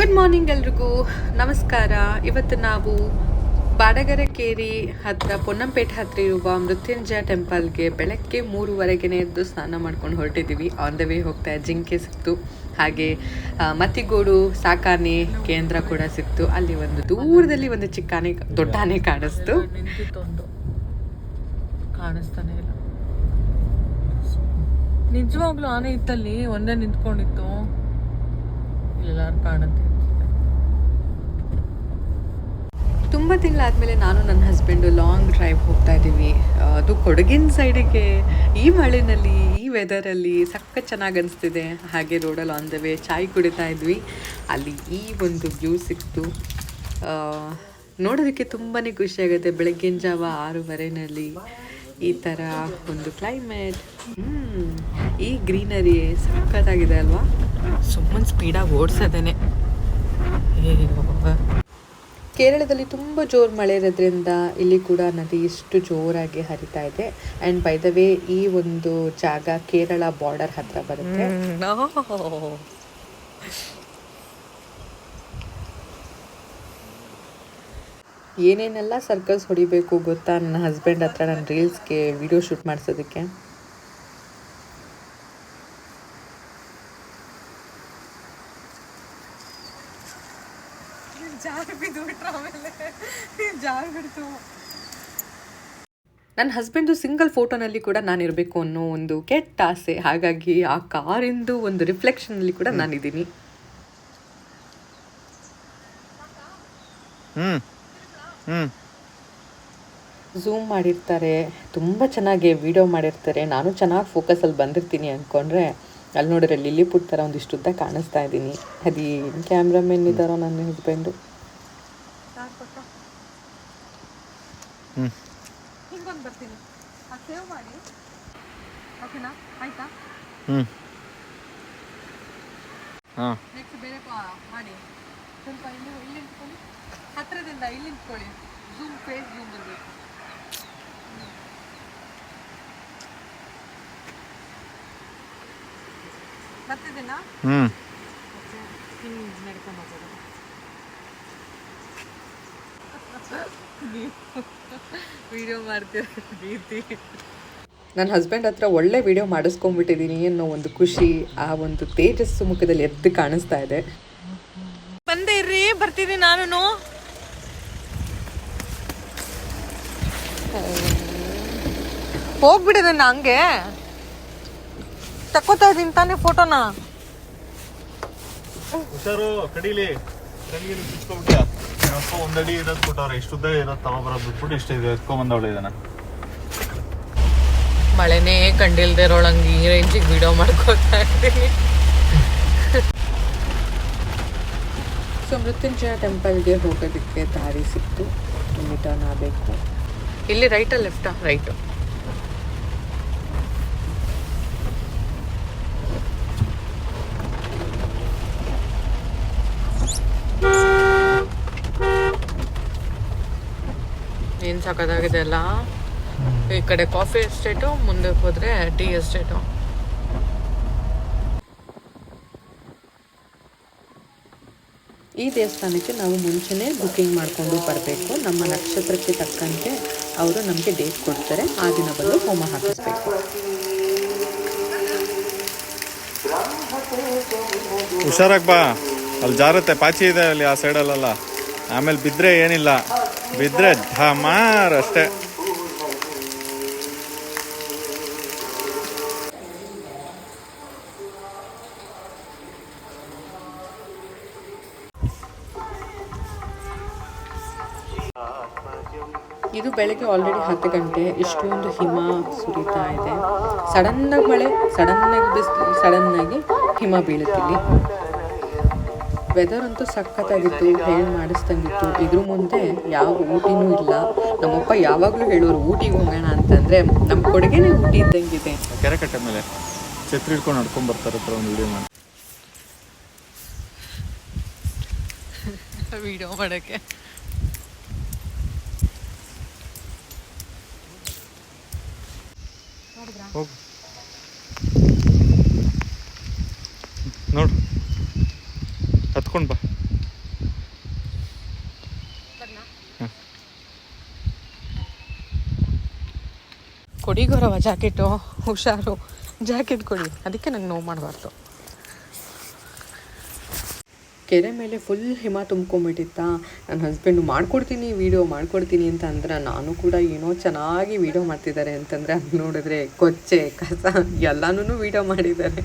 Good morning ಎಲ್ರಿಗೂ ನಮಸ್ಕಾರ. ಇವತ್ತು ನಾವು ಬಾಡಗರಕೇರಿ ಹತ್ರ ಪೊನ್ನಂಪೇಟೆ ಹತ್ರ ಇರುವ ಮೃತ್ಯುಂಜಯ ಟೆಂಪಲ್ಗೆ ಬೆಳಗ್ಗೆ 3:30ಗೆ ಎದ್ದು ಸ್ನಾನ ಮಾಡ್ಕೊಂಡು ಹೊರಟಿದ್ದೀವಿ. ಆನ್ ದ ವೇ ಹೋಗ್ತಾ ಜಿಂಕೆ ಸಿಕ್ತು, ಹಾಗೆ ಮತ್ತಿಗೋಡು ಸಾಕಾನೆ ಕೇಂದ್ರ ಕೂಡ ಸಿಕ್ತು. ಅಲ್ಲಿ ಒಂದು ದೂರದಲ್ಲಿ ಒಂದು ಚಿಕ್ಕ ಆನೆ, ದೊಡ್ಡ ಆನೆ ಕಾಣಿಸ್ತು. ಕಾಣಿಸ್ತಾನೆ ಇಲ್ಲ, ನಿಜವಾಗ್ಲೂ ಆನೆ ಇತ್ತಲ್ಲಿ, ಒಂದೇ ನಿಂತ್ಕೊಂಡಿತ್ತು. ಎಲ್ಲಾರು ಕಾಣುತ್ತೆ. ತುಂಬ ತಿಂಗಳಾದಮೇಲೆ ನಾನು ನನ್ನ ಹಸ್ಬೆಂಡು ಲಾಂಗ್ ಡ್ರೈವ್ ಹೋಗ್ತಾ ಇದ್ದೀವಿ. ಅದು ಕೊಡಗಿನ ಸೈಡಿಗೆ ಈ ಮಳೆಯಲ್ಲಿ, ಈ ವೆದರಲ್ಲಿ ಸಕ್ಕ ಚೆನ್ನಾಗಿ ಅನಿಸ್ತಿದೆ. ಹಾಗೆ ರೋಡಲ್ಲಿ ಆನ್ ದ ವೇ ಚಾಯ್ ಕುಡಿತಾ ಇದ್ವಿ. ಅಲ್ಲಿ ಈ ಒಂದು ವ್ಯೂ ಸಿಕ್ತು. ನೋಡೋದಕ್ಕೆ ತುಂಬಾ ಖುಷಿಯಾಗುತ್ತೆ. ಬೆಳಗ್ಗಿನ ಜಾವ 6:30ನಲ್ಲಿ ಈ ಥರ ಒಂದು ಕ್ಲೈಮೇಟ್, ಈ ಗ್ರೀನರಿ ಸಖತ್ತಾಗಿದೆ ಅಲ್ವಾ. ಸುಮ್ಮನೆ ಸ್ಪೀಡಾಗಿ ಓಡಿಸೋದೇನೆ. ಕೇರಳದಲ್ಲಿ ತುಂಬ ಜೋರು ಮಳೆ ಇರೋದ್ರಿಂದ ಇಲ್ಲಿ ಕೂಡ ನದಿ ಇಷ್ಟು ಜೋರಾಗಿ ಹರಿತಾ ಇದೆ. ಆ್ಯಂಡ್ ಬೈ ದ ವೇ ಈ ಒಂದು ಜಾಗ ಕೇರಳ ಬಾರ್ಡರ್ ಹತ್ರ ಬರುತ್ತೆ. ಏನೇನೆಲ್ಲ ಸರ್ಕಲ್ಸ್ ಹೊಡಿಬೇಕು ಗೊತ್ತಾ ನನ್ನ ಹಸ್ಬೆಂಡ್ ಹತ್ರ, ನನ್ನ ರೀಲ್ಸ್ಗೆ ವಿಡಿಯೋ ಶೂಟ್ ಮಾಡಿಸೋದಕ್ಕೆ. ನನ್ನ ಹಸ್ಬೆಂಡು ಸಿಂಗಲ್ ಫೋಟೋನಲ್ಲಿ ಕೂಡ ನಾನಿರಬೇಕು ಅನ್ನೋ ಒಂದು ಕೆಟ್ಟ ಆಸೆ. ಹಾಗಾಗಿ ಆ ಕಾರಿಂದು ಒಂದು ರಿಫ್ಲೆಕ್ಷನಲ್ಲಿ ಕೂಡ ನಾನಿದ್ದೀನಿ. ಝೂಮ್ ಮಾಡಿರ್ತಾರೆ, ತುಂಬ ಚೆನ್ನಾಗಿ ವಿಡಿಯೋ ಮಾಡಿರ್ತಾರೆ. ನಾನು ಚೆನ್ನಾಗಿ ಫೋಕಸಲ್ಲಿ ಬಂದಿರ್ತೀನಿ ಅಂದ್ಕೊಂಡ್ರೆ ಅಲ್ಲಿ ನೋಡಿದ್ರೆ ಲಿಲ್ಲಿ ಪುಟ್ ಥರ ಒಂದಿಷ್ಟು ಉದ್ದ ಕಾಣಿಸ್ತಾ ಇದ್ದೀನಿ. ಅದೇನು ಕ್ಯಾಮ್ರಾಮೆನ್ ಇದ್ದಾರೋ ನನ್ನ ಹಸ್ಬೆಂಡು. ಹಿಂಗೊಂದು ಬರ್ತೀನಿ, ಸೇವ್ ಮಾಡಿ, ಓಕೆನಾ? ಆಯ್ತಾ? ನೆಕ್ಸ್ಟ್ ಬೇರೆ ಮಾಡಿ. ಸ್ವಲ್ಪ ಇಲ್ಲಿ ನಿಂತ್ಕೊಳ್ಳಿ, ಹತ್ತಿರದಿಂದ ಇಲ್ಲಿ ನಿಂತ್ಕೊಳ್ಳಿ. ಝೂಮ್, ಫೇಸ್ ಝೂಮ್ ಬರಬೇಕು. ಬರ್ತಿದ್ದೀನಾ? ನಡ್ಕೊಂಡು ಹೋಗೋದು. ವಿಡಿಯೋ ಮಾಡ್ತೀರ ರೀತಿ. ನನ್ನ ಹಸ್ಬೆಂಡ್ ಹತ್ರ ಒಳ್ಳೆ ವಿಡಿಯೋ ಮಾಡಿಸ್ಕೊಂಡ್ಬಿಟ್ಟಿದ್ದೀನಿ ಅನ್ನೋ ಒಂದು ಖುಷಿ ಆ ಒಂದು ತೇಜಸ್ಸು ಮುಖದಲ್ಲಿ ಎದ್ದು ಕಾಣಿಸ್ತಾ ಇದೆ. ಬಂದೇ ಇರ್ರಿ, ಬರ್ತೀನಿ ನಾನು. ಹೋಗ್ಬಿಡಿದೆ ಹಂಗೆ ತಕ್ಕೋತಾ ಇದೀನಿ ತಾನೇ ಫೋಟೋನ. ಹುಷಾರು, ಕಡೀಲಿ ಕಿತ್ಕೊಂಡ್ಬಿಟ್ಟ. ಒಂದಡಿ ಇರೋದು ಕೊಟ್ಟವ್ರೆ, ಇಷ್ಟು ಉದ್ದ ಇರೋದು ತಗೊಬರೋದು ಬಿಟ್ಬಿಟ್ಟು ಇಷ್ಟ ಇದೆ ಎತ್ಕೊಂಡ್ಬಂದವಳು ಇದನ್ನ. ಮಳೆನೇ ಕಂಡಿಲ್ದೇ ಇರೋಳಂಗೆ ಈ ರೇಂಜಿಗೆ ವಿಡಿಯೋ ಮಾಡ್ಕೋತಾ ಇದ್ದೀನಿ. ಸೊ ಮೃತ್ಯುಂಜಯ ಟೆಂಪಲ್ಗೆ ಹೋಗೋದಕ್ಕೆ ದಾರಿ ಸಿಕ್ತು. ಇಲ್ಲಿ ಟರ್ನ್ ಆಗಬೇಕು. ಇಲ್ಲಿ ರೈಟಾ ಲೆಫ್ಟಾ? ರೈಟು. ಏನು ಸಖತ್ತಾಗಿದೆ ಅಲ್ಲ. ಈ ಕಡೆ ಕಾಫಿ ಎಸ್ಟೇಟು, ಮುಂದೆ ಹೋದ್ರೆ ಟೀ ಎಸ್ಟೇಟು. ಈ ದೇವಸ್ಥಾನಕ್ಕೆ ನಾವು ಮುಂಚೆನೇ ಬುಕ್ಕಿಂಗ್ ಮಾಡಿಕೊಂಡು ಬರಬೇಕು. ನಮ್ಮ ನಕ್ಷತ್ರಕ್ಕೆ ತಕ್ಕಂತೆ ಅವರು ನಮಗೆ ಡೇಟ್ ಕೊಡ್ತಾರೆ. ಆ ದಿನ ಬಂದು ಹೋಮ ಹಾಕಿಸ್ಬೇಕು. ಹುಷಾರಾಗಿ ಬಾ, ಅಲ್ಲಿ ಜಾರತ್ತೆ, ಪಾಚಿ ಇದೆ ಅಲ್ಲಿ ಆ ಸೈಡಲ್ಲ. ಆಮೇಲೆ ಬಿದ್ದರೆ ಏನಿಲ್ಲ, ಬಿದ್ದರೆ ಢಮಾರ್ ಅಷ್ಟೇ. ಇದು ಬೆಳಗ್ಗೆ ಆಲ್ರೆಡಿ 10 ಗಂಟೆ. ಇಷ್ಟೊಂದು ಹಿಮ ಸುರಿತಾ ಇದೆ. ಸಡನ್ನಾಗಿ ಮಳೆ, ಸಡನ್ನಾಗಿ ಬಿಸಿಲು, ಸಡನ್ನಾಗಿ ಹಿಮ ಬೀಳುತ್ತಿಲ್ಲಿ. ವೆದರ್ ಅಂತೂ ಸಖತ್ತಾಗಿತ್ತು, ಹೇಳಿ ಮಾಡಿಸ್ದಂಗಿತ್ತು. ಇದ್ರ ಮುಂದೆ ಯಾವ ಊಟಿನೂ ಇಲ್ಲ. ನಮ್ಮಪ್ಪ ಯಾವಾಗಲೂ ಹೇಳೋರು ಊಟಿಗೆ ಹೋಗೋಣ ಅಂತಂದರೆ ನಮ್ಮ ಕೊಡುಗೆನೇ ಊಟಿ ಇದ್ದಂಗಿದೆ. ಕೆರೆ ಕಟ್ಟೆ ಮೇಲೆ ಛತ್ರಿ ಹಿಡ್ಕೊಂಡು ನಡ್ಕೊಂಡು ಬರ್ತಾರೆ ಒಂದು ವಿಡಿಯೋ ಮಾಡಿ ವಿಡಿಯೋ ಮಾಡೋಕ್ಕೆ. ಹೋಗು ನೋಡು, ಹತ್ಕೊಂಡು ಬಾ. ಕೊಡಿ ಗೌರವ ಜಾಕೆಟು, ಹುಷಾರು, ಜಾಕೆಟ್ ಕೊಡಿ. ಅದಕ್ಕೆ ನಂಗೆ ನೋವು ಮಾಡಬಾರ್ದು. ಕೆರೆ ಮೇಲೆ ಫುಲ್ ಹಿಮ ತುಂಬ್ಕೊಂಬಿಟ್ಟಿತ್ತಾ. ನನ್ನ ಹಸ್ಬೆಂಡು ಮಾಡ್ಕೊಡ್ತೀನಿ ವೀಡಿಯೋ ಮಾಡ್ಕೊಡ್ತೀನಿ ಅಂತ ಅಂದ್ರೆ, ನಾನು ಕೂಡ ಏನೋ ಚೆನ್ನಾಗಿ ವೀಡಿಯೋ ಮಾಡ್ತಿದ್ದಾರೆ ಅಂತಂದರೆ ಅದು ನೋಡಿದ್ರೆ ಕೊಚ್ಚೆ ಕಸ ಎಲ್ಲನೂ ವೀಡಿಯೋ ಮಾಡಿದ್ದಾರೆ.